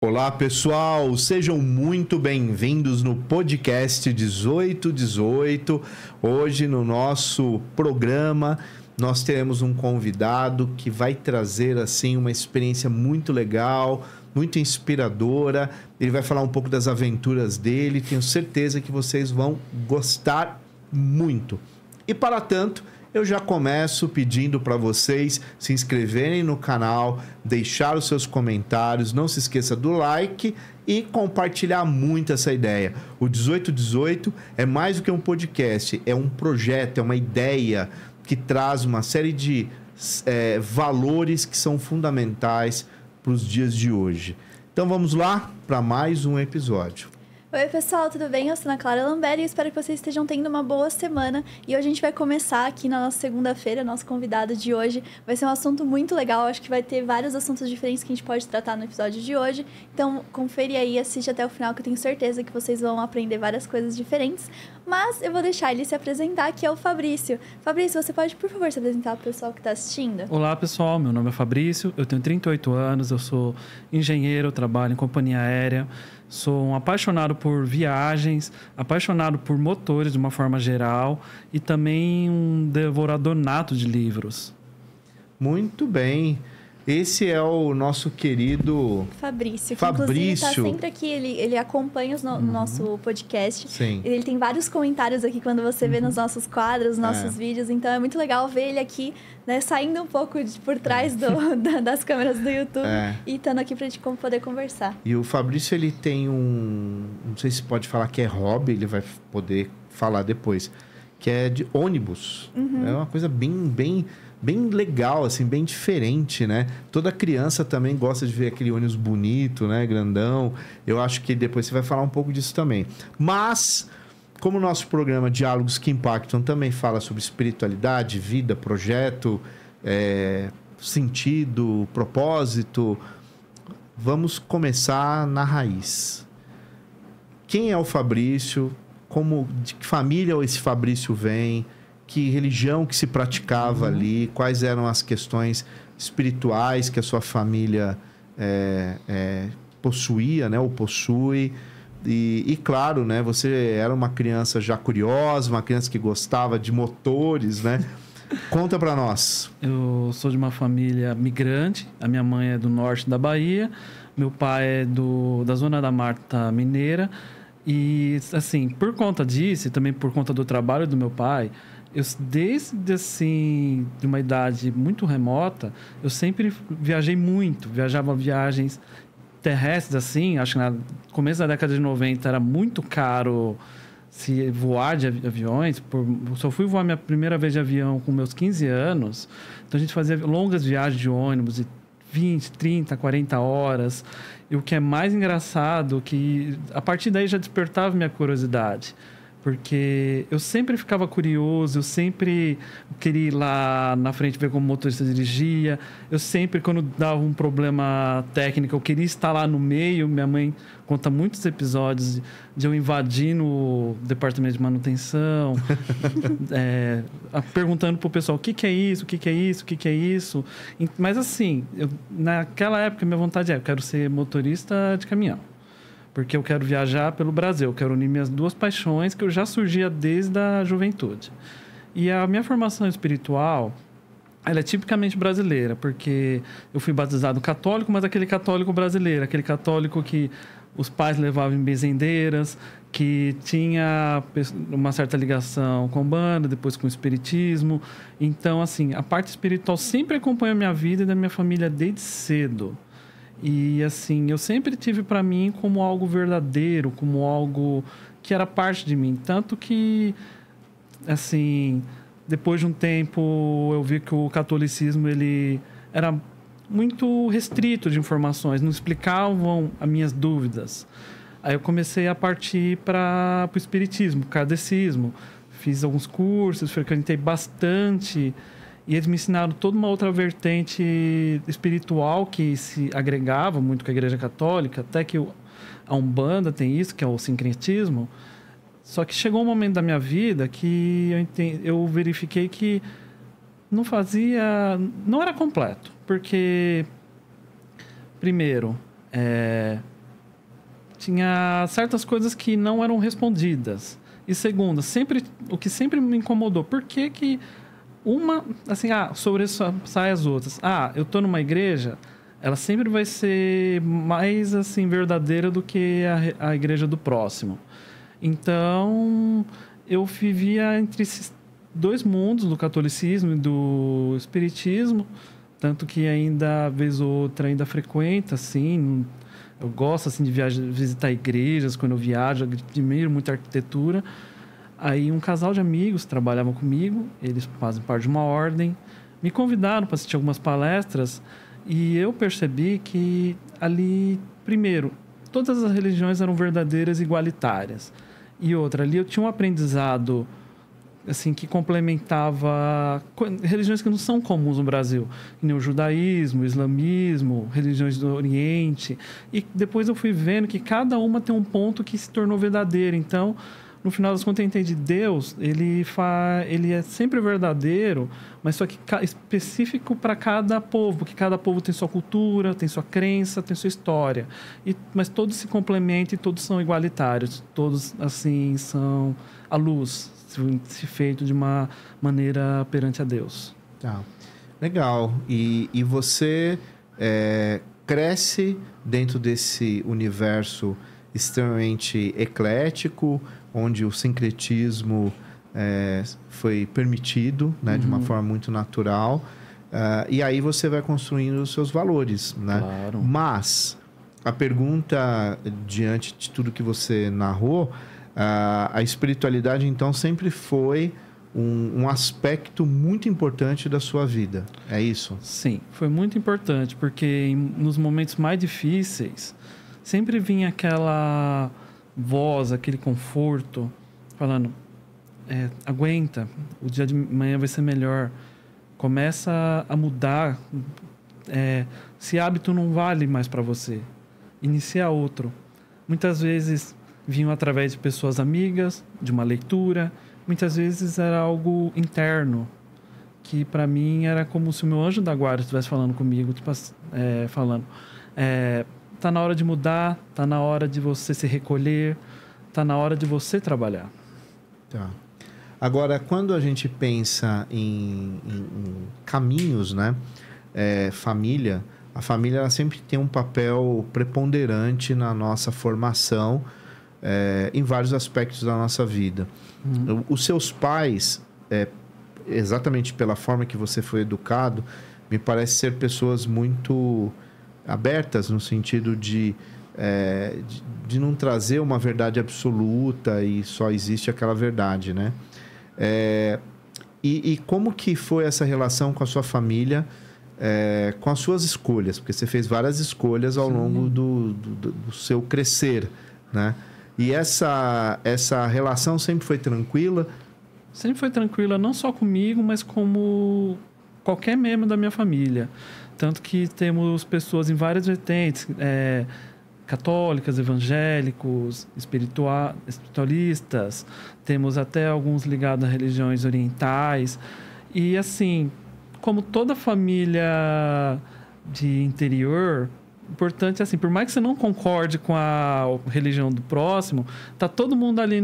Olá, pessoal! Sejam muito bem-vindos no podcast 1818. Hoje, no nosso programa, nós teremos um convidado que vai trazer, assim, uma experiência muito legal, muito inspiradora. Ele vai falar um pouco das aventuras dele. Tenho certeza que vocês vão gostar muito. E, para tanto, eu já começo pedindo para vocês se inscreverem no canal, deixar os seus comentários, não se esqueça do like e compartilhar muito essa ideia. O 1818 é mais do que um podcast, é um projeto, é uma ideia que traz uma série de valores que são fundamentais para os dias de hoje. Então vamos lá para mais um episódio. Oi, pessoal, tudo bem? Eu sou a Clara Lambert e espero que vocês estejam tendo uma boa semana. E hoje a gente vai começar aqui na nossa segunda-feira. Nosso convidado de hoje vai ser um assunto muito legal. Acho que vai ter vários assuntos diferentes que a gente pode tratar no episódio de hoje. Então, confere aí, assiste até o final, que eu tenho certeza que vocês vão aprender várias coisas diferentes. Mas eu vou deixar ele se apresentar, que é o Fabrício. Fabrício, você pode, por favor, se apresentar para o pessoal que está assistindo? Olá, pessoal. Meu nome é Fabrício, eu tenho 38 anos, eu sou engenheiro, eu trabalho em companhia aérea. Sou um apaixonado por viagens, apaixonado por motores de uma forma geral e também um devorador nato de livros. Muito bem. Esse é o nosso querido Fabrício. Fabrício. Inclusive, está sempre aqui, ele acompanha o nosso podcast. Sim. Ele tem vários comentários aqui quando você vê nos nossos quadros, nossos vídeos. Então, é muito legal ver ele aqui, né, saindo um pouco por trás das câmeras do YouTube e estando aqui para a gente poder conversar. E o Fabrício, ele tem não sei se pode falar que é hobby, ele vai poder falar depois, que é de ônibus. É uma coisa bem legal, assim, bem diferente, né? Toda criança também gosta de ver aquele ônibus bonito, né? Grandão. Eu acho que depois você vai falar um pouco disso também. Mas, como o nosso programa Diálogos que Impactam também fala sobre espiritualidade, vida, projeto, sentido, propósito, vamos começar na raiz. Quem é o Fabrício? De que família esse Fabrício vem? Que religião que se praticava ali? Quais eram as questões espirituais que a sua família possuía, né? Ou possui? E claro, né? Você era uma criança já curiosa, uma criança que gostava de motores, né? Conta para nós. Eu sou de uma família migrante. A minha mãe é do norte da Bahia. Meu pai é da Zona da Mata Mineira. E, assim, por conta disso e também por conta do trabalho do meu pai, desde, assim, de uma idade muito remota, eu sempre viajei muito. Viajava viagens terrestres, assim. Acho que no começo da década de 90 era muito caro se voar de aviões. Eu só fui voar minha primeira vez de avião com meus 15 anos. Então, a gente fazia longas viagens de ônibus de 20, 30, 40 horas. E o que é mais engraçado, que a partir daí já despertava minha curiosidade. Porque eu sempre ficava curioso, eu sempre queria ir lá na frente ver como o motorista dirigia. Eu sempre, quando dava um problema técnico, eu queria estar lá no meio. Minha mãe conta muitos episódios de eu invadir no departamento de manutenção, perguntando pro pessoal o que é isso, o que é isso, o que é isso. Mas assim, naquela época, minha vontade eu quero ser motorista de caminhão. Porque eu quero viajar pelo Brasil, eu quero unir minhas duas paixões que eu já surgia desde a juventude. E a minha formação espiritual, ela é tipicamente brasileira, porque eu fui batizado católico, mas aquele católico brasileiro, aquele católico que os pais levavam em benzendeiras, que tinha uma certa ligação com Umbanda, depois com o espiritismo. Então, assim, a parte espiritual sempre acompanha a minha vida e da minha família desde cedo. E, assim, eu sempre tive para mim como algo verdadeiro, como algo que era parte de mim. Tanto que, assim, depois de um tempo, eu vi que o catolicismo, ele era muito restrito de informações, não explicavam as minhas dúvidas. Aí eu comecei a partir para o espiritismo, kardecismo. Fiz alguns cursos, frequentei bastante. E eles me ensinaram toda uma outra vertente espiritual que se agregava muito com a Igreja Católica, até que a Umbanda tem isso, que é o sincretismo. Só que chegou um momento da minha vida que eu verifiquei que não era completo. Porque, primeiro, tinha certas coisas que não eram respondidas. E segunda, o que sempre me incomodou, por que uma, assim, sobressai as outras? Eu tô numa igreja, ela sempre vai ser mais, assim, verdadeira do que a igreja do próximo. Então, eu vivia entre esses dois mundos, do catolicismo e do espiritismo, tanto que ainda, vez ou outra, ainda frequenta, assim. Eu gosto, assim, de visitar igrejas quando eu viajo, admiro muito a arquitetura. Aí um casal de amigos trabalhavam comigo, eles fazem parte de uma ordem, me convidaram para assistir algumas palestras e eu percebi que ali, primeiro, todas as religiões eram verdadeiras e igualitárias. E outra, ali eu tinha um aprendizado assim, que complementava religiões que não são comuns no Brasil, que nem o judaísmo, o islamismo, religiões do Oriente. E depois eu fui vendo que cada uma tem um ponto que se tornou verdadeiro. Então, no final das contas, eu entendi, Deus, ele é sempre verdadeiro, mas só que específico para cada povo, porque cada povo tem sua cultura, tem sua crença, tem sua história. Mas todos se complementam e todos são igualitários. Todos, assim, são a luz, se feito de uma maneira perante a Deus. Tá. Legal. E você cresce dentro desse universo extremamente eclético, onde o sincretismo foi permitido, né, de uma forma muito natural. E aí você vai construindo os seus valores, né? Claro. Mas a pergunta, diante de tudo que você narrou, a espiritualidade, então, sempre foi um aspecto muito importante da sua vida. É isso? Sim, foi muito importante, porque nos momentos mais difíceis, sempre vinha aquela voz, aquele conforto, falando, aguenta, o dia de manhã vai ser melhor. Começa a mudar. Esse hábito não vale mais para você. Inicia outro. Muitas vezes vinham através de pessoas amigas, de uma leitura. Muitas vezes era algo interno, que para mim era como se o meu anjo da guarda estivesse falando comigo, tipo, falando, tá na hora de mudar, tá na hora de você se recolher, tá na hora de você trabalhar. Tá. Agora, quando a gente pensa em caminhos, né? Família, a família ela sempre tem um papel preponderante na nossa formação, em vários aspectos da nossa vida. Os seus pais, exatamente pela forma que você foi educado, me parece ser pessoas muito abertas no sentido de não trazer uma verdade absoluta e só existe aquela verdade, né? E como que foi essa relação com a sua família, com as suas escolhas? Porque você fez várias escolhas ao longo do seu crescer, né? E essa relação sempre foi tranquila? Sempre foi tranquila, não só comigo, mas como qualquer membro da minha família. Tanto que temos pessoas em várias vertentes, católicas, evangélicos, espiritualistas, temos até alguns ligados a religiões orientais. E assim, como toda família de interior, importante assim, por mais que você não concorde com a religião do próximo, tá todo mundo ali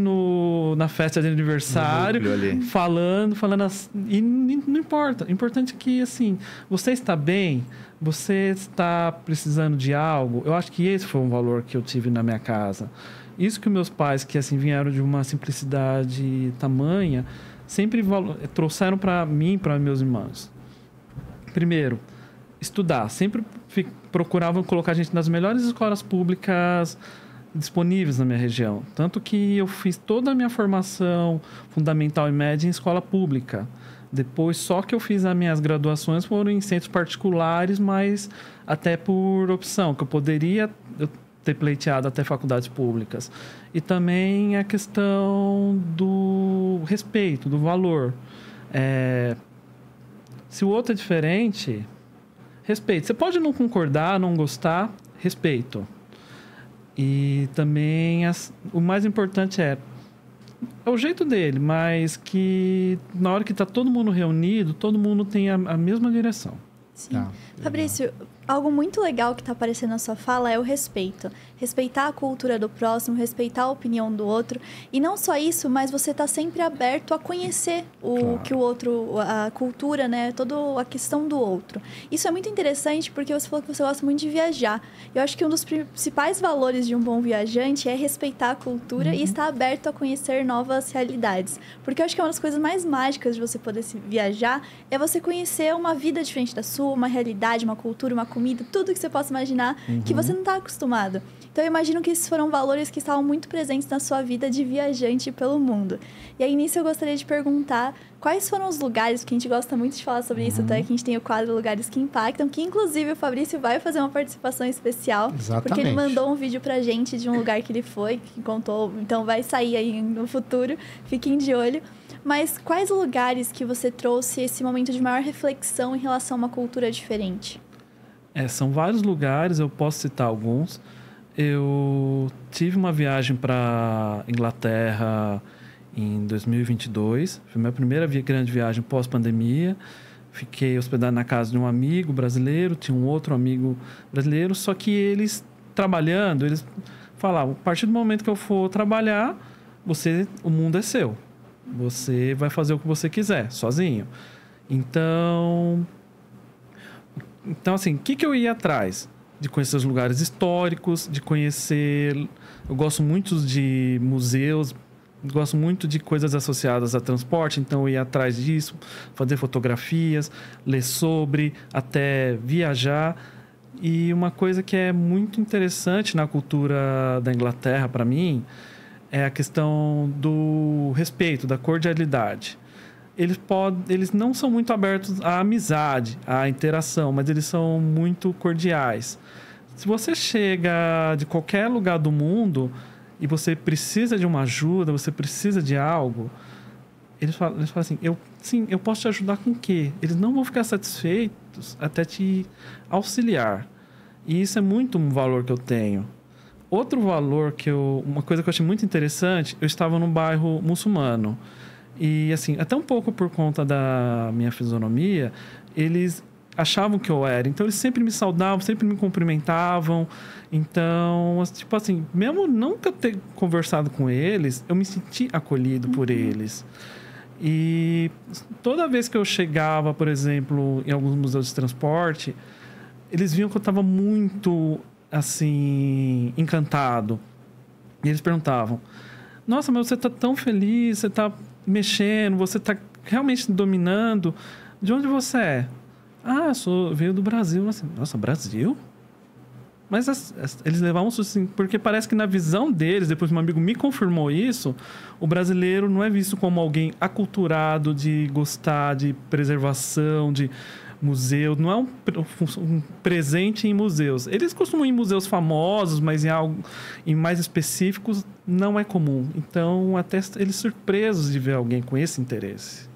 na festa de aniversário falando assim, e não importa. O importante é que assim, você está bem, você está precisando de algo. Eu acho que esse foi um valor que eu tive na minha casa. Isso que meus pais, que assim vieram de uma simplicidade tamanha, sempre trouxeram para mim e para meus irmãos. Primeiro, estudar. Sempre procuravam colocar a gente nas melhores escolas públicas disponíveis na minha região. Tanto que eu fiz toda a minha formação fundamental e média em escola pública. Depois, só que eu fiz as minhas graduações foram em centros particulares, mas até por opção, que eu poderia ter pleiteado até faculdades públicas. E também a questão do respeito, do valor. Se o outro é diferente, respeito. Você pode não concordar, não gostar, respeito. E também o mais importante é o jeito dele, mas que na hora que está todo mundo reunido, todo mundo tem a mesma direção. Sim. Fabrício, Algo muito legal que está aparecendo na sua fala é o respeito. Respeitar a cultura do próximo, respeitar a opinião do outro. E não só isso, mas você está sempre aberto a conhecer que o outro, a cultura, né? Toda a questão do outro. Isso é muito interessante porque você falou que você gosta muito de viajar. Eu acho que um dos principais valores de um bom viajante é respeitar a cultura e estar aberto a conhecer novas realidades. Porque eu acho que uma das coisas mais mágicas de você poder viajar é você conhecer uma vida diferente da sua, uma realidade, uma cultura, uma comida, tudo que você possa imaginar que você não está acostumado. Então, eu imagino que esses foram valores que estavam muito presentes na sua vida de viajante pelo mundo. E aí, nisso, eu gostaria de perguntar quais foram os lugares, porque a gente gosta muito de falar sobre isso, até que a gente tem o quadro Lugares que Impactam, que, inclusive, o Fabrício vai fazer uma participação especial. Exatamente. Porque ele mandou um vídeo pra gente de um lugar que ele foi, que contou, então vai sair aí no futuro, fiquem de olho. Mas quais lugares que você trouxe esse momento de maior reflexão em relação a uma cultura diferente? São vários lugares, eu posso citar alguns. Eu tive uma viagem para Inglaterra em 2022. Foi minha primeira grande viagem pós-pandemia. Fiquei hospedado na casa de um amigo brasileiro, tinha um outro amigo brasileiro, só que eles trabalhando, eles falavam, a partir do momento que eu for trabalhar, o mundo é seu. Você vai fazer o que você quiser, sozinho. Então assim, o que eu ia atrás? De conhecer os lugares históricos, de conhecer... Eu gosto muito de museus, gosto muito de coisas associadas a transporte, então eu ia atrás disso, fazer fotografias, ler sobre, até viajar. E uma coisa que é muito interessante na cultura da Inglaterra, para mim, é a questão do respeito, da cordialidade. Eles não são muito abertos à amizade, à interação, mas eles são muito cordiais. Se você chega de qualquer lugar do mundo e você precisa de uma ajuda, você precisa de algo, eles falam assim, eu posso te ajudar com o quê? Eles não vão ficar satisfeitos até te auxiliar. E isso é muito um valor que eu tenho. Outro valor uma coisa que eu achei muito interessante, eu estava num bairro muçulmano. E, assim, até um pouco por conta da minha fisionomia, eles achavam que eu era. Então, eles sempre me saudavam, sempre me cumprimentavam. Então, tipo assim, mesmo nunca ter conversado com eles, eu me senti acolhido por eles. E toda vez que eu chegava, por exemplo, em alguns museus de transporte, eles viam que eu estava muito, assim, encantado. E eles perguntavam, nossa, mas você está tão feliz, você está mexendo, você está realmente dominando. De onde você é? Ah, veio do Brasil. Assim, nossa, Brasil? Mas eles levavam isso assim, porque parece que na visão deles, depois um amigo me confirmou isso, o brasileiro não é visto como alguém aculturado de gostar de preservação, de museu, não é um presente em museus. Eles costumam ir em museus famosos, mas em mais específicos não é comum. Então, até eles surpresos de ver alguém com esse interesse.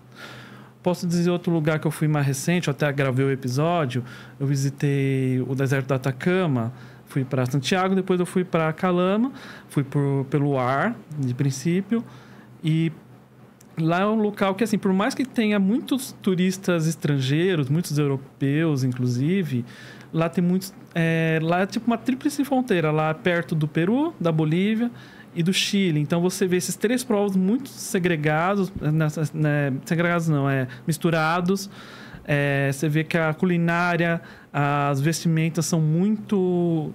Posso dizer outro lugar que eu fui mais recente, eu até gravei o episódio, eu visitei o deserto do Atacama, fui para Santiago, depois eu fui para Calama, fui pelo ar, de princípio, e lá é um local que, assim, por mais que tenha muitos turistas estrangeiros, muitos europeus, inclusive, lá tem muitos... lá é tipo uma tríplice fronteira, lá perto do Peru, da Bolívia e do Chile. Então, você vê esses três povos muito segregados, segregados não, misturados. Você vê que a culinária, as vestimentas são muito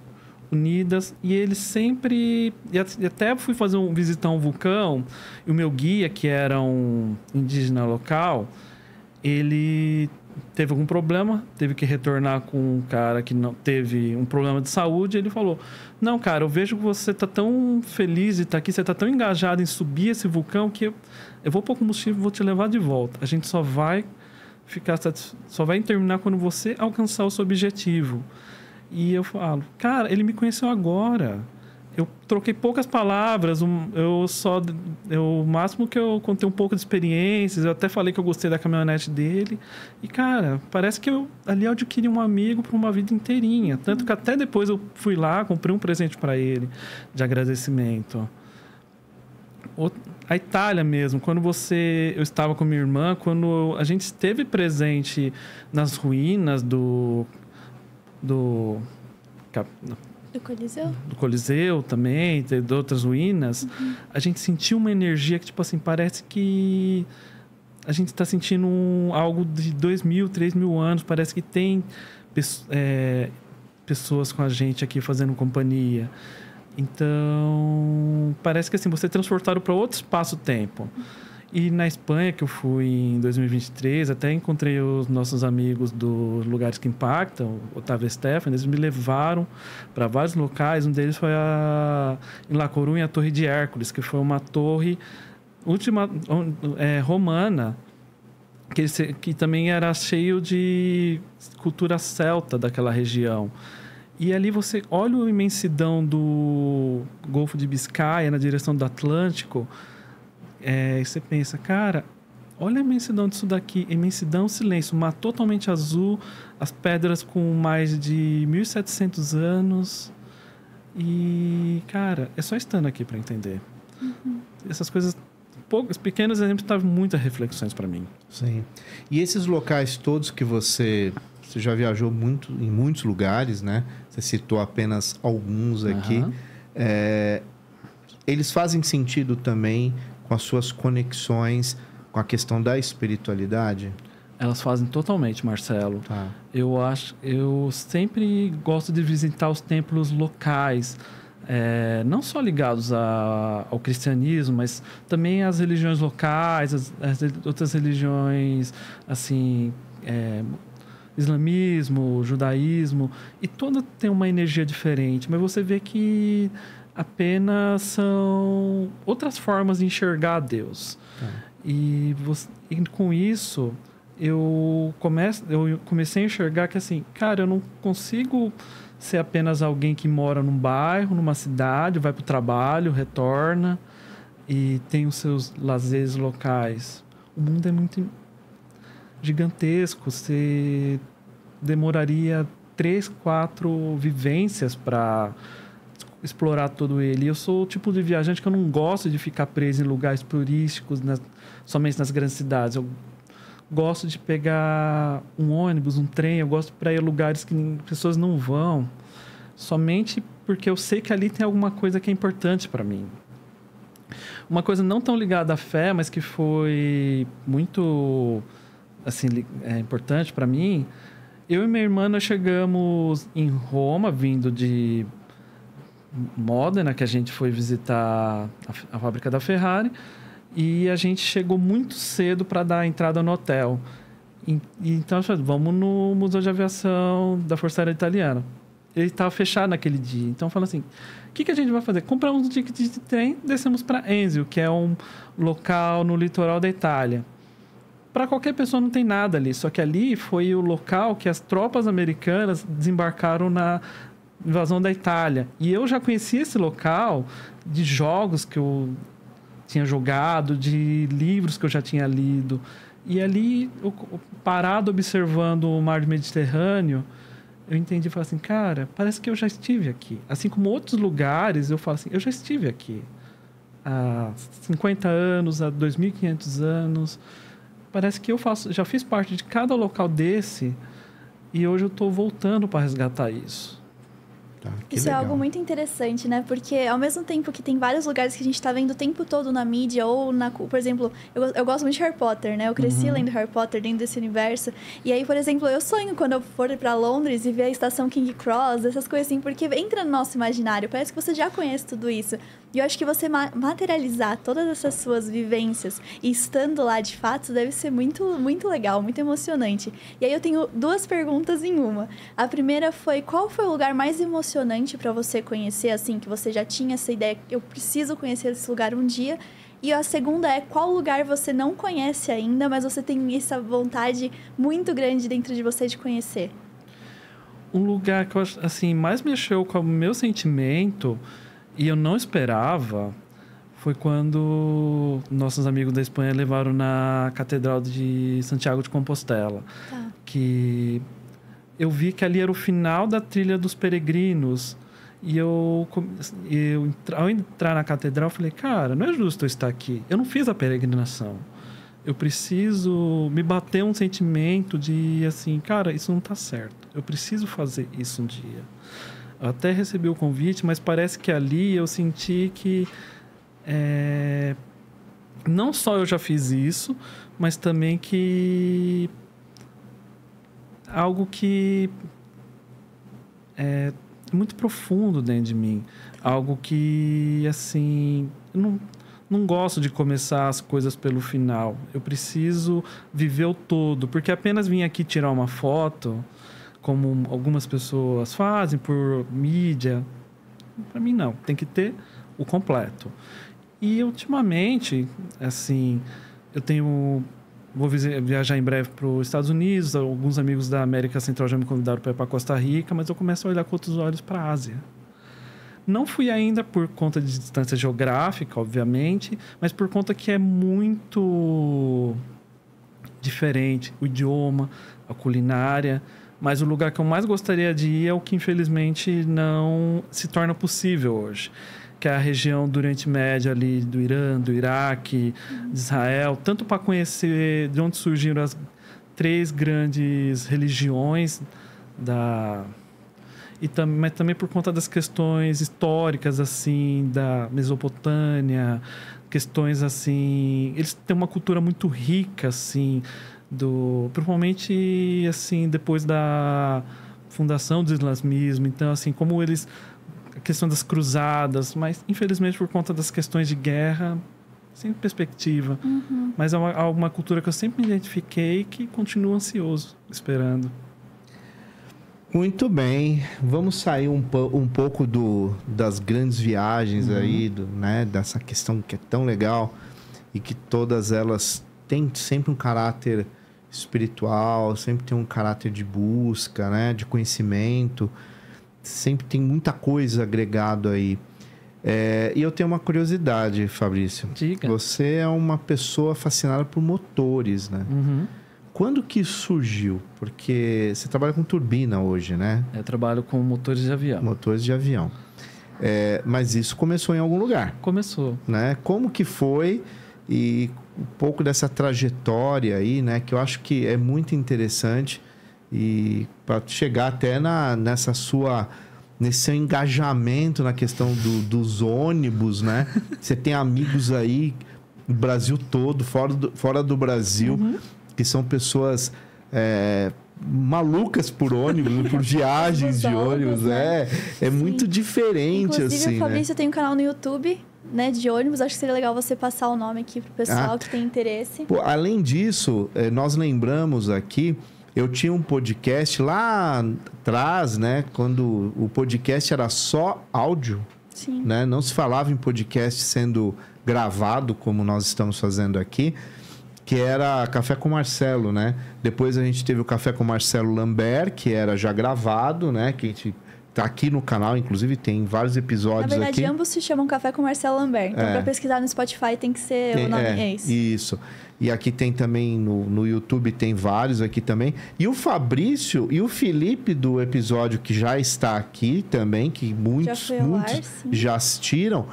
unidas, e eles sempre... E até fui visitar um vulcão, e o meu guia, que era um indígena local, ele teve algum problema, teve que retornar com um cara que não teve um problema de saúde. Ele falou, não, cara, eu vejo que você está tão feliz de estar aqui, você está tão engajado em subir esse vulcão, que eu vou pôr combustível e vou te levar de volta. A gente só vai terminar quando você alcançar o seu objetivo. E eu falo, cara, ele me conheceu agora. Eu troquei poucas palavras, o máximo que eu contei um pouco de experiências, eu até falei que eu gostei da caminhonete dele. E, cara, parece que ali eu adquiri um amigo para uma vida inteirinha. Tanto que até depois eu fui lá, comprei um presente para ele de agradecimento. A Itália mesmo, eu estava com minha irmã, quando a gente esteve presente nas ruínas do Do Coliseu? Do Coliseu também, de outras ruínas, a gente sentiu uma energia que, tipo assim, parece que a gente está sentindo algo de 2.000, 3.000 anos. Parece que tem pessoas com a gente aqui fazendo companhia. Então, parece que assim, você é transportado para outro espaço-tempo. E na Espanha, que eu fui em 2023, até encontrei os nossos amigos dos Lugares que Impactam, Otávio e Stefan, eles me levaram para vários locais. Um deles foi em La Coruña, a Torre de Hércules, que foi uma torre romana, que também era cheio de cultura celta daquela região. E ali você olha a imensidão do Golfo de Biscaia na direção do Atlântico, e você pensa, cara, olha a imensidão disso daqui, imensidão, silêncio, mar totalmente azul, as pedras com mais de 1.700 anos. E, cara, é só estando aqui para entender. Essas coisas, poucos pequenos exemplos, trazem muitas reflexões para mim. Sim. E esses locais todos que você já viajou em muitos lugares, né? Você citou apenas alguns aqui. Eles fazem sentido também com as suas conexões com a questão da espiritualidade? Elas fazem totalmente, Marcelo. Tá. Eu sempre gosto de visitar os templos locais, não só ligados ao cristianismo, mas também às religiões locais, as outras religiões, assim, islamismo, judaísmo, e toda tem uma energia diferente, mas você vê que apenas são outras formas de enxergar Deus. E com isso, eu comecei a enxergar que, assim, cara, eu não consigo ser apenas alguém que mora num bairro, numa cidade, vai para o trabalho, retorna e tem os seus lazeres locais. O mundo é muito gigantesco. Você demoraria 3, 4 vivências para explorar todo ele. Eu sou o tipo de viajante que eu não gosto de ficar preso em lugares turísticos, somente nas grandes cidades. Eu gosto de pegar um ônibus, um trem. Eu gosto para ir a lugares que pessoas não vão, somente porque eu sei que ali tem alguma coisa que é importante para mim. Uma coisa não tão ligada à fé, mas que foi muito assim, importante para mim. Eu e minha irmã, nós chegamos em Roma, vindo de Módena, que a gente foi visitar a fábrica da Ferrari, e a gente chegou muito cedo para dar a entrada no hotel. Então, vamos no Museu de Aviação da Força Aérea Italiana. Ele estava fechado naquele dia. Então, falando assim, o que a gente vai fazer? Compramos um ticket de trem, descemos para Enzio, que é um local no litoral da Itália. Para qualquer pessoa não tem nada ali, só que ali foi o local que as tropas americanas desembarcaram na invasão da Itália. E eu já conhecia esse local de jogos que eu tinha jogado, de livros que eu já tinha lido. E ali, eu, parado observando o mar Mediterrâneo, eu entendi e falei assim, cara, parece que eu já estive aqui. Assim como outros lugares, eu falo assim, eu já estive aqui. Há 50 anos, há 2.500 anos. Parece que eu já fiz parte de cada local desse e hoje eu estou voltando para resgatar isso. Tá, isso legal. É algo muito interessante, né? Porque ao mesmo tempo que tem vários lugares que a gente está vendo o tempo todo na mídia ou por exemplo, eu gosto muito de Harry Potter, né? Eu cresci lendo Harry Potter dentro desse universo. E aí, por exemplo, eu sonho quando eu for para Londres e ver a estação King Cross, essas coisas assim, porque entra no nosso imaginário. Parece que você já conhece tudo isso. E eu acho que você materializar todas essas suas vivências e estando lá de fato deve ser muito, muito legal, muito emocionante. E aí eu tenho 2 perguntas em uma. A primeira foi, qual foi o lugar mais emocionante para você conhecer, assim, que você já tinha essa ideia, eu preciso conhecer esse lugar um dia? E a segunda é, qual lugar você não conhece ainda, mas você tem essa vontade muito grande dentro de você de conhecer? Um lugar que eu acho, assim, mais mexeu com o meu sentimento e eu não esperava foi quando nossos amigos da Espanha levaram na Catedral de Santiago de Compostela. Tá. Que eu vi que ali era o final da trilha dos peregrinos. E ao entrar na catedral, eu falei, cara, não é justo eu estar aqui. Eu não fiz a peregrinação. Eu preciso me bater um sentimento de, assim, cara, isso não está certo. eu preciso fazer isso um dia. Eu até recebi o convite, mas parece que ali eu senti que não só eu já fiz isso, mas também que algo que é muito profundo dentro de mim. Algo que, assim, eu não gosto de começar as coisas pelo final. Eu preciso viver o todo, porque apenas vir aqui tirar uma foto, como algumas pessoas fazem por mídia, para mim não. Tem que ter o completo. E ultimamente, assim, vou viajar em breve para os Estados Unidos. Alguns amigos da América Central já me convidaram para ir para Costa Rica, mas eu começo a olhar com outros olhos para a Ásia. Não fui ainda por conta de distância geográfica, obviamente, mas por conta que é muito diferente o idioma, a culinária. Mas o lugar que eu mais gostaria de ir é o que, infelizmente, não se torna possível hoje, que é a região do Oriente Médio ali, do Irã, do Iraque, de Israel, tanto para conhecer de onde surgiram as 3 grandes religiões mas também por conta das questões históricas, assim, da Mesopotâmia, questões, assim... Eles têm uma cultura muito rica, assim, principalmente, assim, depois da fundação do islamismo. Então, assim, como eles... A questão das cruzadas, mas, infelizmente, por conta das questões de guerra, sem perspectiva. Uhum. Mas é uma cultura que eu sempre me identifiquei e que continuo ansioso, esperando. Muito bem, vamos sair um pouco das grandes viagens aí, né, dessa questão que é tão legal e que todas elas têm sempre um caráter espiritual, sempre tem um caráter de busca, né, de conhecimento, sempre tem muita coisa agregado aí. E eu tenho uma curiosidade, Fabrício. Diga. Você é uma pessoa fascinada por motores, né? Uhum. Quando que surgiu? Porque você trabalha com turbina hoje, né? Eu trabalho com motores de avião. Motores de avião. Mas isso começou em algum lugar. Começou. Né? Como que foi? E um pouco dessa trajetória aí, né? Que eu acho que é muito interessante. E para chegar até nesse seu engajamento na questão dos ônibus, né? Você tem amigos aí no Brasil todo, fora do Brasil... que são pessoas malucas por ônibus, por viagens de ônibus. Né? É muito diferente, Inclusive, assim, o Fabrício tem um canal no YouTube, né, de ônibus. Acho que seria legal você passar o nome aqui pro pessoal que tem interesse. Pô, além disso, nós lembramos aqui, eu tinha um podcast lá atrás, né, quando o podcast era só áudio. Sim. Né? Não se falava em podcast sendo gravado, como nós estamos fazendo aqui, que era Café com Marcelo, né? Depois a gente teve o Café com Marcelo Lambert, que era já gravado, né? Que a gente tá aqui no canal, inclusive tem vários episódios. Na verdade, aqui. Ambos se chamam Café com Marcelo Lambert. Então, para pesquisar no Spotify tem que ser o nome esse. Isso. E aqui tem também, no YouTube tem vários aqui também. E o Fabrício e o Felipe do episódio que já está aqui também, que muitos já assistiram.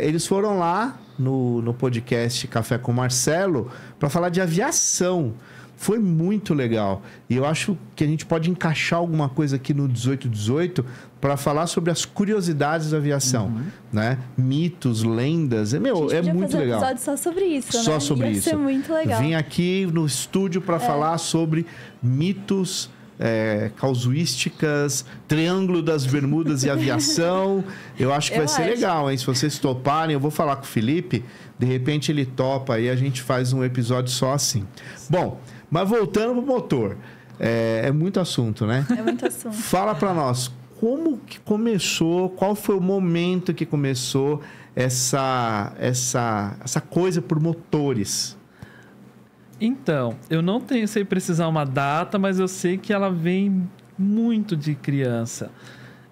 Eles foram lá no podcast Café com Marcelo para falar de aviação. Foi muito legal. E eu acho que a gente pode encaixar alguma coisa aqui no 1818 para falar sobre as curiosidades da aviação, né? Mitos, lendas. É muito legal. fazer um episódio só sobre isso, só né? sobre isso. Ia ser muito legal. Vim aqui no estúdio para falar sobre mitos, casuísticas, Triângulo das Bermudas e aviação. Eu acho que vai ser legal, hein? Se vocês toparem, eu vou falar com o Felipe. De repente ele topa e a gente faz um episódio só assim. Bom, mas voltando pro motor. É muito assunto, né? É muito assunto. Fala para nós, como que começou, qual foi o momento que começou essa coisa por motores? Então, eu não sei precisar uma data, mas eu sei que ela vem muito de criança.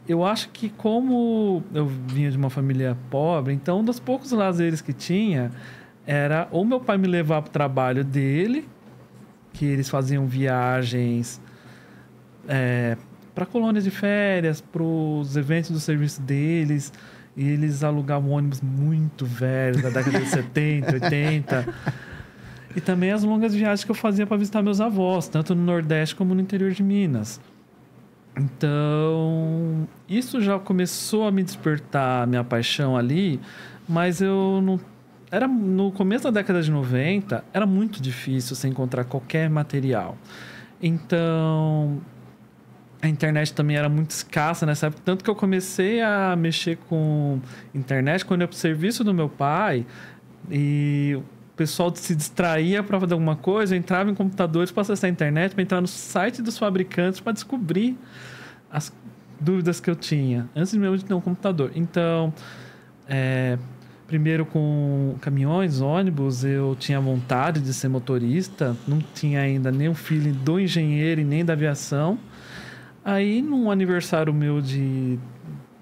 Eu acho que como eu vinha de uma família pobre, então um dos poucos lazeres que tinha era ou meu pai me levar para o trabalho dele, que eles faziam viagens para colônias de férias, para os eventos do serviço deles, e eles alugavam ônibus muito velhos, da década de 70, 80... E também as longas viagens que eu fazia para visitar meus avós, tanto no Nordeste como no interior de Minas. Então, isso já começou a me despertar a minha paixão ali, mas eu não... Era, no começo da década de 90, era muito difícil você encontrar qualquer material. Então, a internet também era muito escassa nessa época, tanto que eu comecei a mexer com internet quando eu ia pro serviço do meu pai e o pessoal se distraía para fazer alguma coisa, eu entrava em computadores para acessar a internet, para entrar no site dos fabricantes para descobrir as dúvidas que eu tinha, antes mesmo de ter um computador. Então, primeiro com caminhões, ônibus, eu tinha vontade de ser motorista, não tinha ainda nem o feeling do engenheiro e nem da aviação. Aí, num aniversário meu de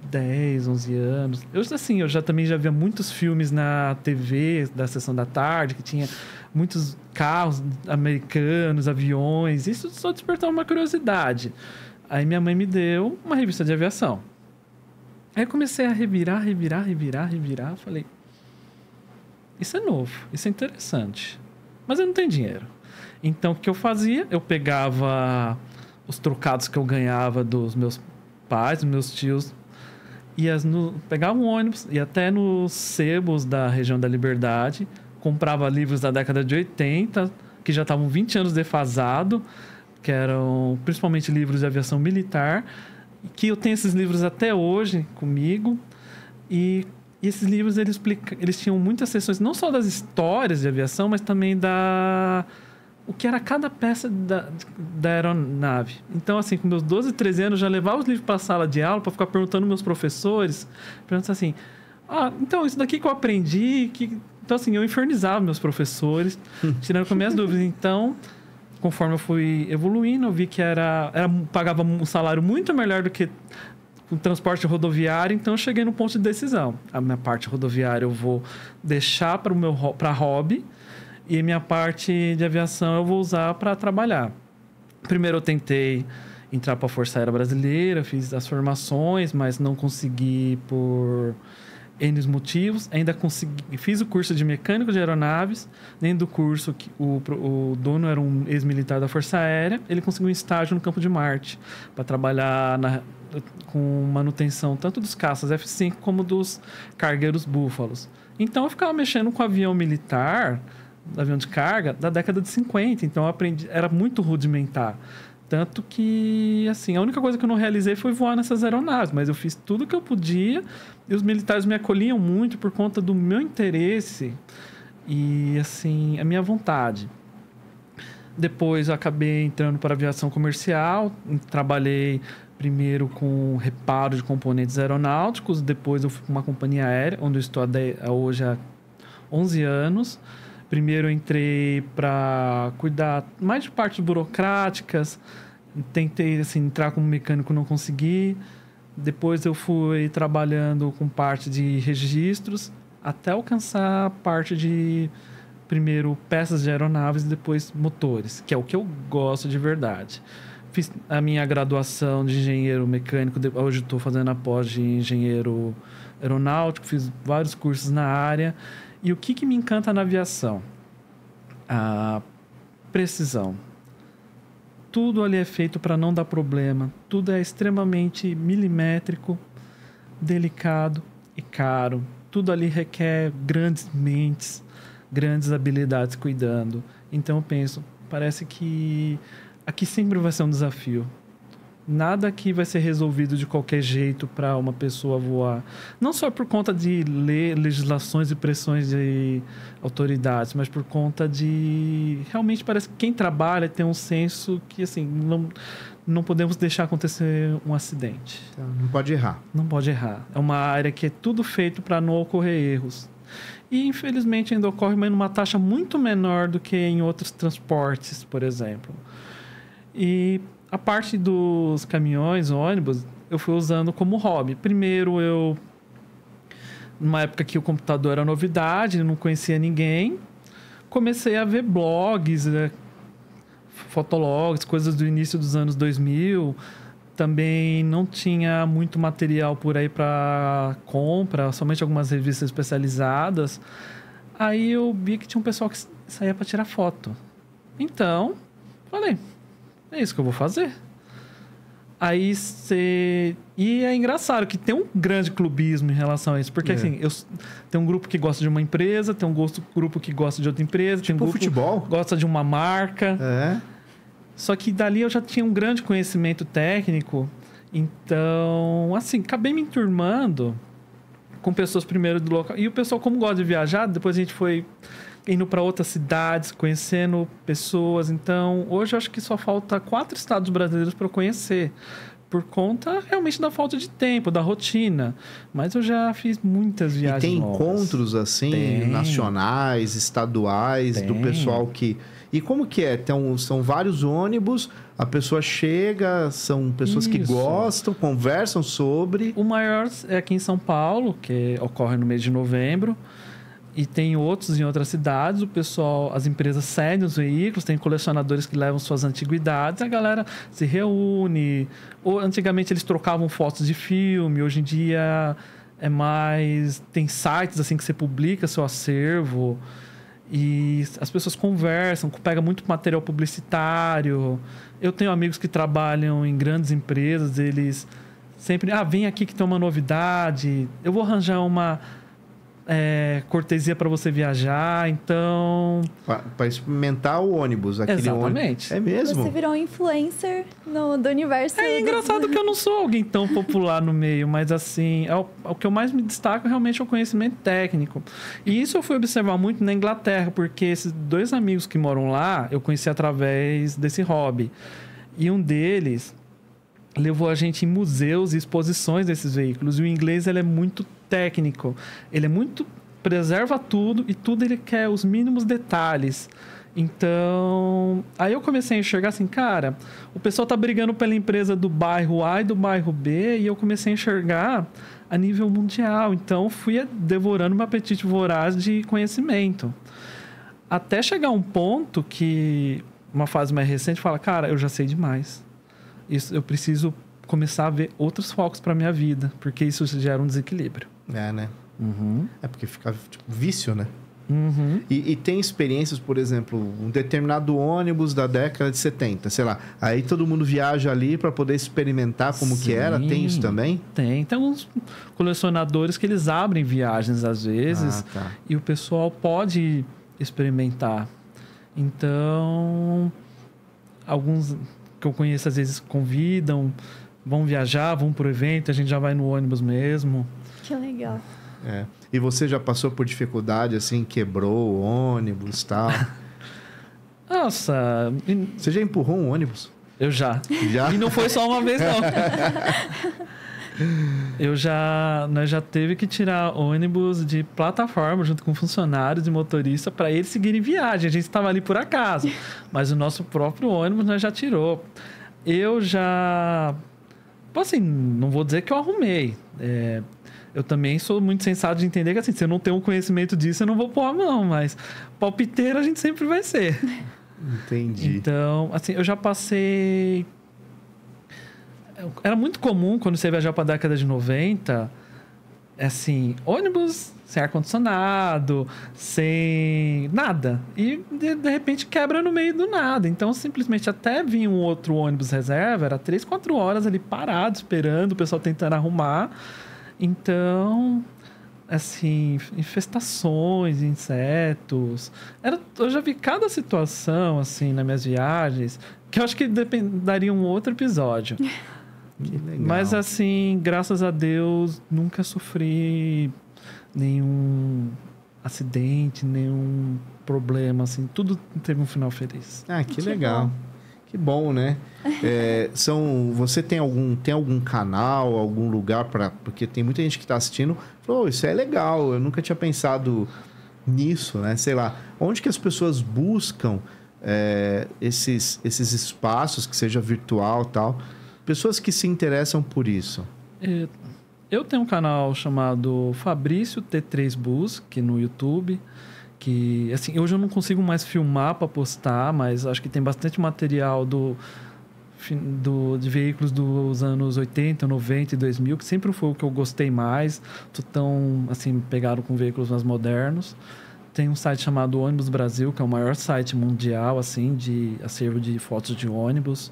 10, 11 anos... Eu também já via muitos filmes na TV da Sessão da Tarde, que tinha muitos carros americanos, aviões. Isso só despertou uma curiosidade. Aí, minha mãe me deu uma revista de aviação. Aí, eu comecei a revirar. Falei, isso é novo, isso é interessante. Mas eu não tenho dinheiro. Então, o que eu fazia? Eu pegava os trocados que eu ganhava dos meus pais, dos meus tios, pegava um ônibus, ia até nos sebos da região da Liberdade, comprava livros da década de 80, que já estavam 20 anos defasados, que eram principalmente livros de aviação militar, que eu tenho esses livros até hoje comigo, e esses livros eles tinham muitas seções, não só das histórias de aviação, mas também o que era cada peça da aeronave. Então, assim, com meus 12, 13 anos, eu já levava os livros para a sala de aula para ficar perguntando aos meus professores, perguntando assim, então, isso daqui que eu aprendi... Então, assim, eu infernizava meus professores, tirando com minhas dúvidas. Então, conforme eu fui evoluindo, eu vi que pagava um salário muito melhor do que o transporte rodoviário, então eu cheguei no ponto de decisão. A minha parte rodoviária eu vou deixar para hobby, e minha parte de aviação eu vou usar para trabalhar. Primeiro eu tentei entrar para a Força Aérea Brasileira, fiz as formações, mas não consegui por N motivos. Ainda fiz o curso de mecânico de aeronaves. Dentro do curso, o dono era um ex-militar da Força Aérea. Ele conseguiu um estágio no Campo de Marte para trabalhar com manutenção tanto dos caças F-5 como dos cargueiros Búfalos. Então eu ficava mexendo com avião militar, avião de carga, da década de 50. Então eu aprendi, era muito rudimentar. Tanto que, assim, a única coisa que eu não realizei foi voar nessas aeronaves, mas eu fiz tudo que eu podia e os militares me acolhiam muito por conta do meu interesse e, assim, a minha vontade. Depois eu acabei entrando para a aviação comercial, trabalhei primeiro com reparo de componentes aeronáuticos, depois eu fui para uma companhia aérea, onde eu estou hoje há 11 anos. Primeiro eu entrei para cuidar mais de partes burocráticas, tentei assim, entrar como mecânico, não consegui. Depois eu fui trabalhando com parte de registros, até alcançar a parte de, primeiro, peças de aeronaves e depois motores, que é o que eu gosto de verdade. Fiz a minha graduação de engenheiro mecânico, hoje estou fazendo a pós de engenheiro aeronáutico, fiz vários cursos na área. E o que me encanta na aviação? A precisão. Tudo ali é feito para não dar problema. Tudo é extremamente milimétrico, delicado e caro. Tudo ali requer grandes mentes, grandes habilidades cuidando. Então eu penso, parece que aqui sempre vai ser um desafio. Nada aqui vai ser resolvido de qualquer jeito para uma pessoa voar. Não só por conta de legislações e pressões de autoridades, mas por conta de... Realmente parece que quem trabalha tem um senso que, assim, não podemos deixar acontecer um acidente. Então, não pode errar. Não pode errar. É uma área que é tudo feito para não ocorrer erros. E, infelizmente, ainda ocorre, mas numa taxa muito menor do que em outros transportes, por exemplo. E a parte dos caminhões, ônibus, eu fui usando como hobby. Primeiro, numa época que o computador era novidade, não conhecia ninguém, comecei a ver blogs, fotologs, coisas do início dos anos 2000. Também não tinha muito material por aí para compra, somente algumas revistas especializadas. Aí eu vi que tinha um pessoal que saía para tirar foto. Então, falei, é isso que eu vou fazer. Aí você... E é engraçado que tem um grande clubismo em relação a isso. Porque, assim, tem um grupo que gosta de uma empresa, tem um grupo que gosta de outra empresa. Tem um grupo futebol? Que gosta de uma marca. É. Só que dali eu já tinha um grande conhecimento técnico. Então, assim, acabei me enturmando com pessoas primeiro do local. E o pessoal, como gosta de viajar, depois a gente foi indo para outras cidades, conhecendo pessoas. Então, hoje eu acho que só falta 4 estados brasileiros para eu conhecer. Por conta, realmente, da falta de tempo, da rotina. Mas eu já fiz muitas viagens. E tem longas. encontros, assim, nacionais, estaduais, do pessoal que... E como que é? Então, são vários ônibus, a pessoa chega, são pessoas que gostam, conversam sobre... O maior é aqui em São Paulo, que ocorre no mês de novembro. E tem outros em outras cidades. O pessoal, as empresas cedem os veículos, tem colecionadores que levam suas antiguidades, a galera se reúne. Ou, antigamente eles trocavam fotos de filme, hoje em dia é mais... Tem sites assim que você publica seu acervo e as pessoas conversam, pega muito material publicitário. Eu tenho amigos que trabalham em grandes empresas, eles sempre... vem aqui que tem uma novidade, eu vou arranjar uma... cortesia para você viajar, então... Para experimentar o ônibus. Exatamente. É mesmo? Você virou um influencer do universo. É engraçado que eu não sou alguém tão popular no meio, mas assim, o que eu mais me destaco realmente é o conhecimento técnico. E isso eu fui observar muito na Inglaterra, porque esses 2 amigos que moram lá, eu conheci através desse hobby. E um deles levou a gente em museus e exposições desses veículos. E o inglês, ele é muito técnico. Ele é muito... preserva tudo e tudo ele quer os mínimos detalhes. Então, aí eu comecei a enxergar assim, cara, o pessoal tá brigando pela empresa do bairro A e do bairro B, e eu comecei a enxergar a nível mundial. Então, fui devorando meu apetite voraz de conhecimento. Até chegar um ponto que, uma fase mais recente, fala, cara, eu já sei demais. Isso, eu preciso começar a ver outros focos para minha vida, porque isso gera um desequilíbrio. É, né? Uhum. É porque fica tipo, vício, né? Uhum. E tem experiências, por exemplo, um determinado ônibus da década de 70, sei lá. Aí todo mundo viaja ali para poder experimentar como que era. Tem isso também? Tem. Tem uns colecionadores que eles abrem viagens às vezes e o pessoal pode experimentar. Então, alguns que eu conheço às vezes convidam, vão viajar, vão pro evento, a gente já vai no ônibus mesmo. Que legal. É. E você já passou por dificuldade, assim, quebrou o ônibus e tal? Nossa... Você já empurrou um ônibus? Eu já. Já? E não foi só uma vez, não. Nós já teve que tirar ônibus de plataforma junto com funcionários e motorista para eles seguirem viagem. A gente estava ali por acaso. Mas o nosso próprio ônibus nós já tirou. Eu já... Assim, não vou dizer que eu arrumei. Eu também sou muito sensato de entender que, assim, se eu não tenho um conhecimento disso, eu não vou pôr a mão. Mas palpiteiro a gente sempre vai ser. Entendi. Então, assim, eu já passei... Era muito comum, quando você viajava para a década de 90, assim, ônibus sem ar-condicionado, sem nada. E, de repente, quebra no meio do nada. Então, simplesmente, até vir um outro ônibus reserva, era 3, 4 horas ali parado, esperando, o pessoal tentando arrumar. Então, assim, infestações, insetos. Eu já vi cada situação, assim, nas minhas viagens, que eu acho que daria um outro episódio. Que legal. Mas, assim, graças a Deus, nunca sofri nenhum acidente, nenhum problema, assim. Tudo teve um final feliz. Ah, que legal. Bom. Que bom, né? Você tem algum canal, algum lugar para... Porque tem muita gente que está assistindo e falou, isso é legal, eu nunca tinha pensado nisso, né? Sei lá, onde que as pessoas buscam esses espaços, que seja virtual e tal... Pessoas que se interessam por isso. Eu tenho um canal chamado Fabrício T3 Bus, que no YouTube, que, assim, hoje eu não consigo mais filmar para postar, mas acho que tem bastante material de veículos dos anos 80, 90 e 2000, que sempre foi o que eu gostei mais. Tô tão, assim, pegado com veículos mais modernos. Tem um site chamado Ônibus Brasil, que é o maior site mundial, assim, de acervo de fotos de ônibus.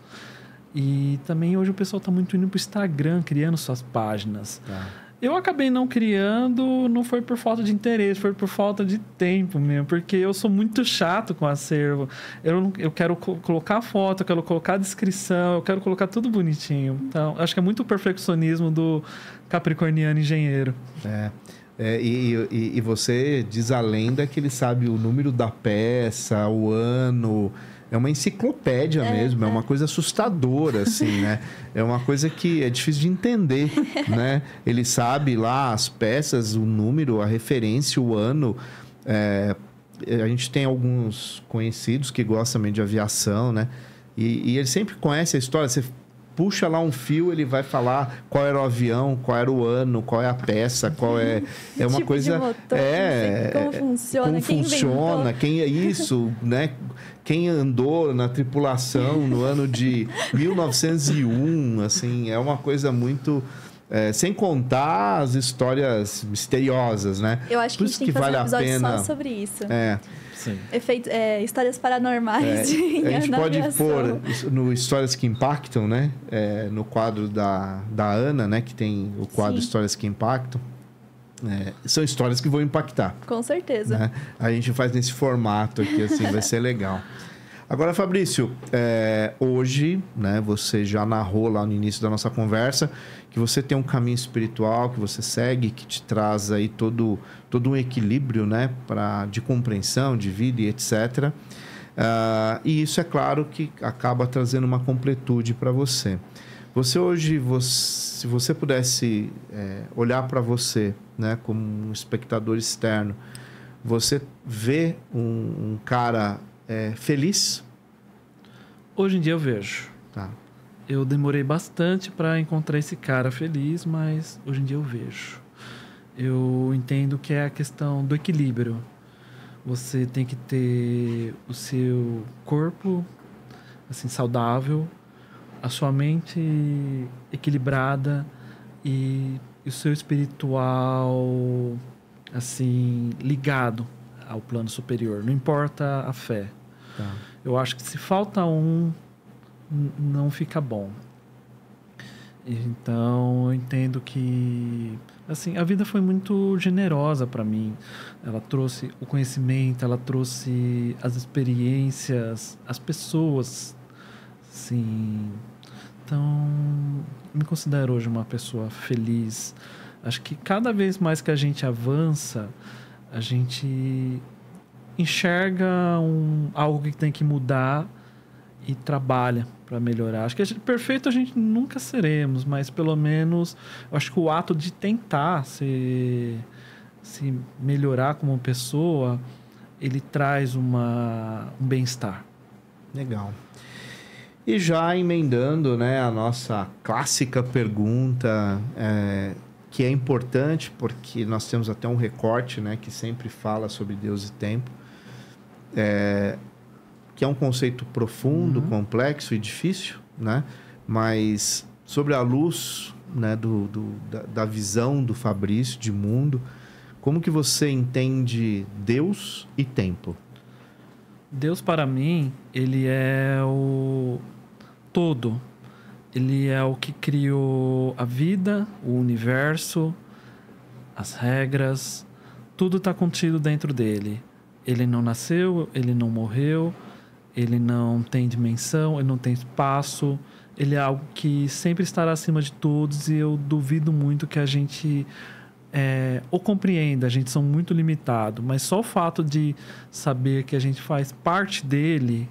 E também hoje o pessoal está muito indo para o Instagram, criando suas páginas. Tá. Eu acabei não criando, não foi por falta de interesse, foi por falta de tempo mesmo, porque eu sou muito chato com acervo. Eu quero colocar foto, eu quero colocar descrição, eu quero colocar tudo bonitinho. Então, acho que é muito o perfeccionismo do capricorniano engenheiro. E você diz a lenda que ele sabe o número da peça, o ano. É uma enciclopédia mesmo, é uma coisa assustadora, assim, né? É uma coisa que é difícil de entender, né? Ele sabe lá as peças, o número, a referência, o ano. A gente tem alguns conhecidos que gostam também de aviação, né? E ele sempre conhece a história. Você puxa lá um fio, ele vai falar qual era o avião, qual era o ano, qual é a peça, qual é... É uma tipo coisa... de motor, como funciona, como quem funciona, quem é isso, né? Quem andou na tripulação no ano de 1901, assim, é uma coisa muito... sem contar as histórias misteriosas, né? Eu acho que a gente tem que fazer um episódio só sobre isso. Sim. Histórias paranormais a gente pode pôr no Histórias que Impactam, né? No quadro da Ana, né? Que tem o quadro Histórias que Impactam. São histórias que vão impactar. Com certeza. Né? A gente faz nesse formato aqui, assim, vai ser legal. Agora, Fabrício, hoje, né, você já narrou lá no início da nossa conversa que você tem um caminho espiritual que você segue, que te traz aí todo um equilíbrio, né, de compreensão, de vida e etc. E isso, é claro, que acaba trazendo uma completude para você. Você hoje, se você pudesse olhar para você, né, como um espectador externo, você vê um cara... feliz? Hoje em dia eu vejo. Tá. Eu demorei bastante para encontrar esse cara feliz, mas hoje em dia eu vejo. Eu entendo que é a questão do equilíbrio. Você tem que ter o seu corpo assim, saudável, a sua mente equilibrada e o seu espiritual assim, ligado ao plano superior. Não importa a fé. Tá. Eu acho que se falta um, não fica bom. Então, eu entendo que assim, a vida foi muito generosa para mim. Ela trouxe o conhecimento, ela trouxe as experiências, as pessoas. Sim. Então, me considero hoje uma pessoa feliz. Acho que cada vez mais que a gente avança, a gente enxerga algo que tem que mudar e trabalha para melhorar. Acho que perfeito a gente nunca seremos, mas pelo menos eu acho que o ato de tentar se melhorar como pessoa, ele traz um bem-estar. Legal. E já emendando, né, a nossa clássica pergunta, que é importante porque nós temos até um recorte, né, que sempre fala sobre Deus e tempo, que é um conceito profundo, complexo e difícil, né? Mas sobre a luz, né, da visão do Fabrício de mundo, como que você entende Deus e tempo? Deus, para mim, ele é o todo. Ele é o que criou a vida, o universo, as regras, tudo está contido dentro dele. Ele não nasceu, ele não morreu, ele não tem dimensão, ele não tem espaço. Ele é algo que sempre estará acima de todos e eu duvido muito que a gente o compreenda. A gente são muito limitado, mas só o fato de saber que a gente faz parte dele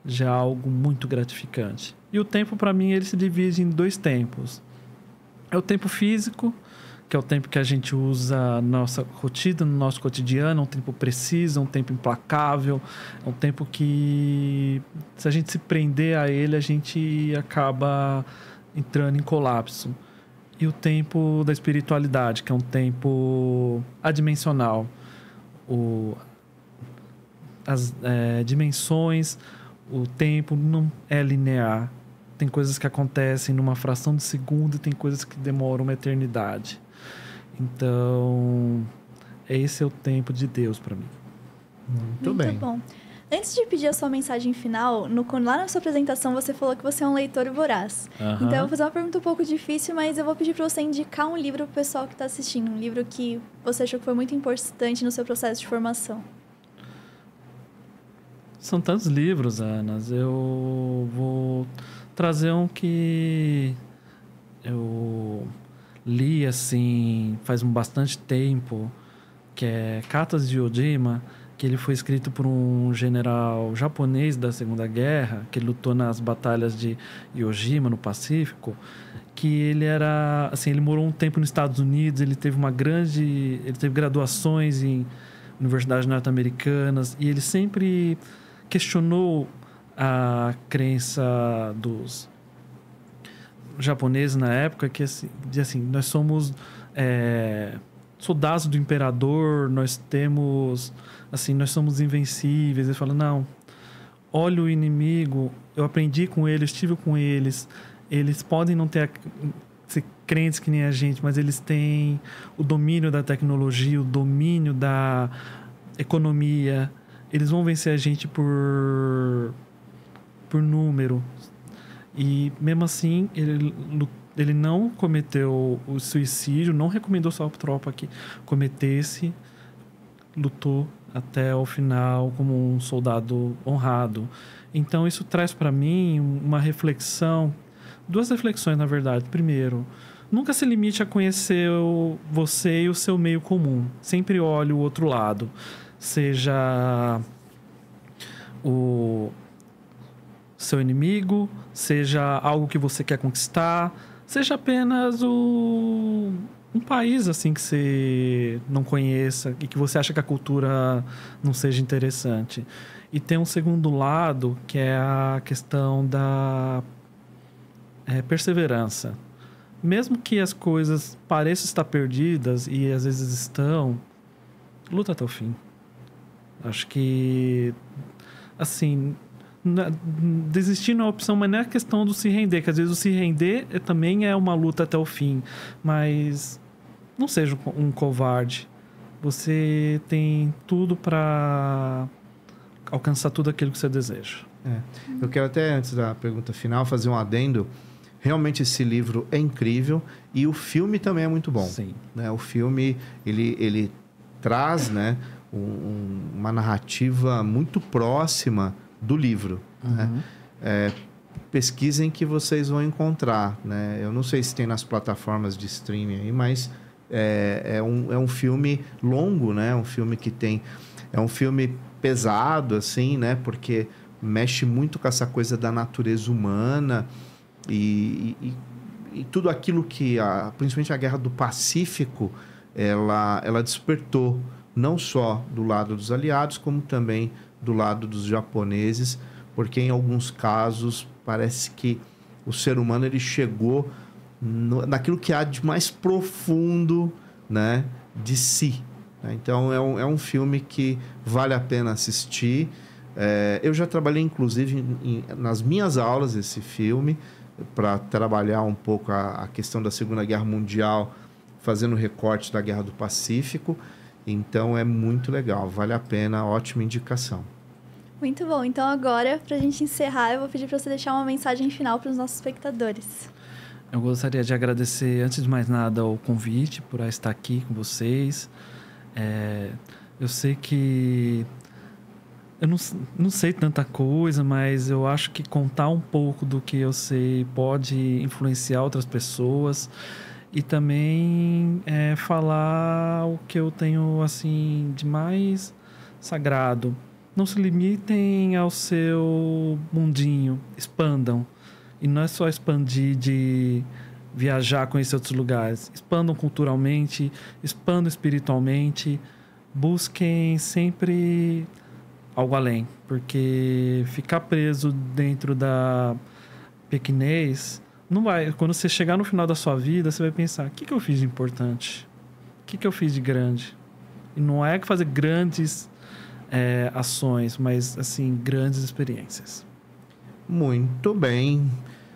já é algo muito gratificante. E o tempo, para mim, ele se divide em 2 tempos. É o tempo físico, que é o tempo que a gente usa na nossa rotina, no nosso cotidiano, é um tempo preciso, é um tempo implacável, é um tempo que, se a gente se prender a ele, a gente acaba entrando em colapso. E o tempo da espiritualidade, que é um tempo adimensional. As dimensões, o tempo não é linear. Tem coisas que acontecem numa fração de segundo e tem coisas que demoram uma eternidade. Então, esse é o tempo de Deus para mim. Muito bem. Bom. Antes de pedir a sua mensagem final, lá na sua apresentação você falou que você é um leitor voraz. Então eu vou fazer uma pergunta um pouco difícil, mas eu vou pedir para você indicar um livro pro pessoal que está assistindo. Um livro que você achou que foi muito importante no seu processo de formação. São tantos livros, Ana. Eu vou trazer um que eu li, assim, faz bastante tempo, que é Cartas de Iwo Jima, que ele foi escrito por um general japonês da Segunda Guerra, que lutou nas batalhas de Iwo Jima, no Pacífico, que ele era, assim, ele morou um tempo nos Estados Unidos, ele teve graduações em universidades norte-americanas, e ele sempre questionou a crença dos japoneses na época, que assim, nós somos soldados do imperador, nós somos invencíveis. Ele fala, não, olha o inimigo, eu aprendi com eles, estive com eles podem não ser crentes que nem a gente, mas eles têm o domínio da tecnologia, o domínio da economia. Eles vão vencer a gente por número. E mesmo assim, ele não cometeu o suicídio, não recomendou sua tropa que cometesse, lutou até o final como um soldado honrado. Então isso traz para mim uma reflexão, duas reflexões na verdade. Primeiro, nunca se limite a conhecer você e o seu meio comum. Sempre olhe o outro lado. Seja o seu inimigo, seja algo que você quer conquistar, seja apenas um país assim que você não conheça e que você acha que a cultura não seja interessante. E tem um segundo lado, que é a questão da perseverança. Mesmo que as coisas pareçam estar perdidas, e às vezes estão, luta até o fim. Acho que, assim, desistir não é opção, mas não é a questão do se render, que às vezes o se render também é uma luta até o fim. Mas não seja um covarde. Você tem tudo para alcançar tudo aquilo que você deseja. Eu quero até, antes da pergunta final, fazer um adendo. Realmente esse livro é incrível e o filme também é muito bom. Sim. Né? O filme, ele traz, né, uma narrativa muito próxima do livro. Né? Pesquisem que vocês vão encontrar. Né? Eu não sei se tem nas plataformas de streaming aí, mas é um filme longo, né? Um filme que tem... É um filme pesado, assim, né? Porque mexe muito com essa coisa da natureza humana e tudo aquilo que... principalmente a Guerra do Pacífico, ela despertou não só do lado dos aliados, como também do lado dos japoneses, porque em alguns casos parece que o ser humano ele chegou naquilo que há de mais profundo, né, de si. Então é um filme que vale a pena assistir. Eu já trabalhei inclusive nas minhas aulas esse filme para trabalhar um pouco a questão da Segunda Guerra Mundial, fazendo recorte da Guerra do Pacífico. Então é muito legal, vale a pena, ótima indicação. Muito bom. Então agora, para a gente encerrar, eu vou pedir para você deixar uma mensagem final para os nossos espectadores. Eu gostaria de agradecer, antes de mais nada, o convite por estar aqui com vocês. Eu sei que eu não sei tanta coisa, mas eu acho que contar um pouco do que eu sei pode influenciar outras pessoas. E também falar o que eu tenho assim de mais sagrado. Não se limitem ao seu mundinho, expandam. E não é só expandir de viajar, conhecer outros lugares. Expandam culturalmente, expandam espiritualmente. Busquem sempre algo além. Porque ficar preso dentro da pequenez... Não vai. Quando você chegar no final da sua vida, você vai pensar, o que eu fiz de importante? O que eu fiz de grande? E não é que fazer grandes ações, mas, assim, grandes experiências. Muito bem.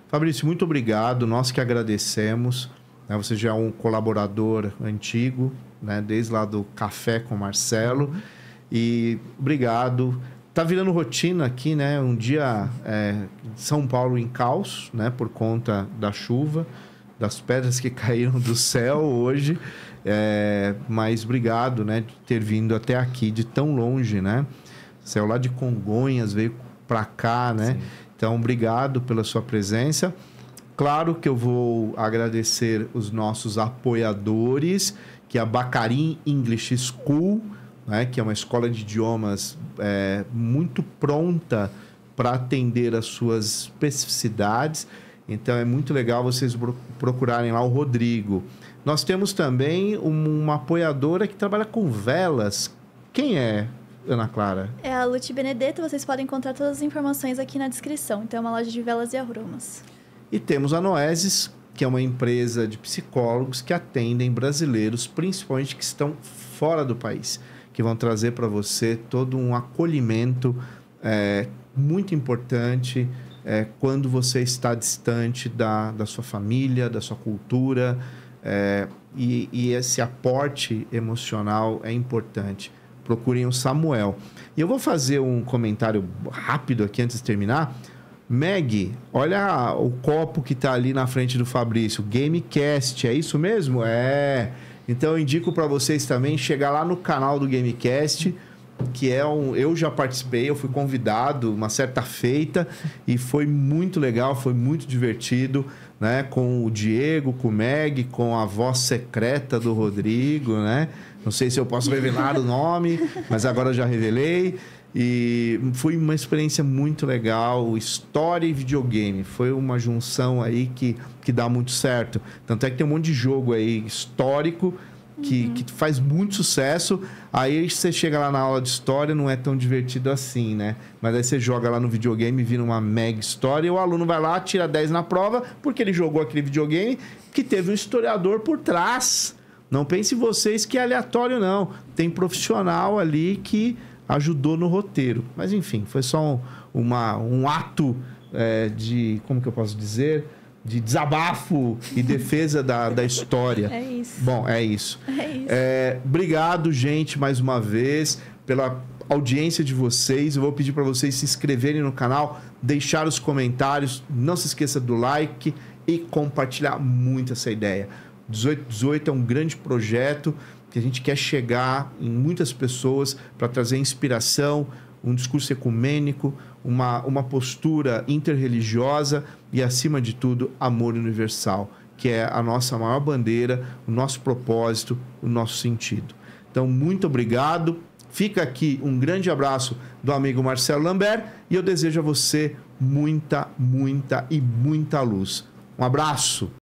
Fabrício, muito obrigado. Nós que agradecemos. Né? Você já é um colaborador antigo, né? Desde lá do Café com Marcelo. E obrigado. tá virando rotina aqui, né? Um dia São Paulo em caos, né? Por conta da chuva, das pedras que caíram do céu hoje. Mas obrigado, né? De ter vindo até aqui, de tão longe, né? Saiu lá de Congonhas, veio para cá, né? Sim. Então, obrigado pela sua presença. Claro que eu vou agradecer os nossos apoiadores, que é a Bacarim English School, né? Que é uma escola de idiomas muito pronta para atender as suas especificidades. Então, é muito legal vocês procurarem lá o Rodrigo. Nós temos também uma apoiadora que trabalha com velas. Quem é, Ana Clara? É a Lute Benedetto. Vocês podem encontrar todas as informações aqui na descrição. Então, é uma loja de velas e aromas. E temos a Noesis, que é uma empresa de psicólogos que atendem brasileiros, principalmente que estão fora do país, que vão trazer para você todo um acolhimento muito importante quando você está distante da sua família, da sua cultura, e esse aporte emocional é importante. Procurem o Samuel. E eu vou fazer um comentário rápido aqui antes de terminar. Meg, olha o copo que está ali na frente do Fabrício. Gamecast, é isso mesmo? Então eu indico para vocês também chegar lá no canal do Gamecast, que eu já participei, eu fui convidado uma certa feita e foi muito legal, foi muito divertido, né? Com o Diego, com o Meg, com a voz secreta do Rodrigo, né? Não sei se eu posso revelar o nome, mas agora eu já revelei. E foi uma experiência muito legal, história e videogame. Foi uma junção aí que dá muito certo. Tanto é que tem um monte de jogo aí histórico que faz muito sucesso. Aí você chega lá na aula de história, não é tão divertido assim, né? Mas aí você joga lá no videogame e vira uma mega história e o aluno vai lá, tira 10 na prova, porque ele jogou aquele videogame que teve um historiador por trás. Não pense vocês que é aleatório, não. Tem profissional ali que ajudou no roteiro. Mas, enfim, foi só um ato de... Como que eu posso dizer? De desabafo e defesa da história. É isso. Bom, é isso. É isso. Obrigado, gente, mais uma vez, pela audiência de vocês. Eu vou pedir para vocês se inscreverem no canal, deixar os comentários, não se esqueça do like e compartilhar muito essa ideia. 1818 é um grande projeto que a gente quer chegar em muitas pessoas para trazer inspiração, um discurso ecumênico, uma postura interreligiosa e, acima de tudo, amor universal, que é a nossa maior bandeira, o nosso propósito, o nosso sentido. Então, muito obrigado. Fica aqui um grande abraço do amigo Marcelo Lambert e eu desejo a você muita, muita e muita luz. Um abraço!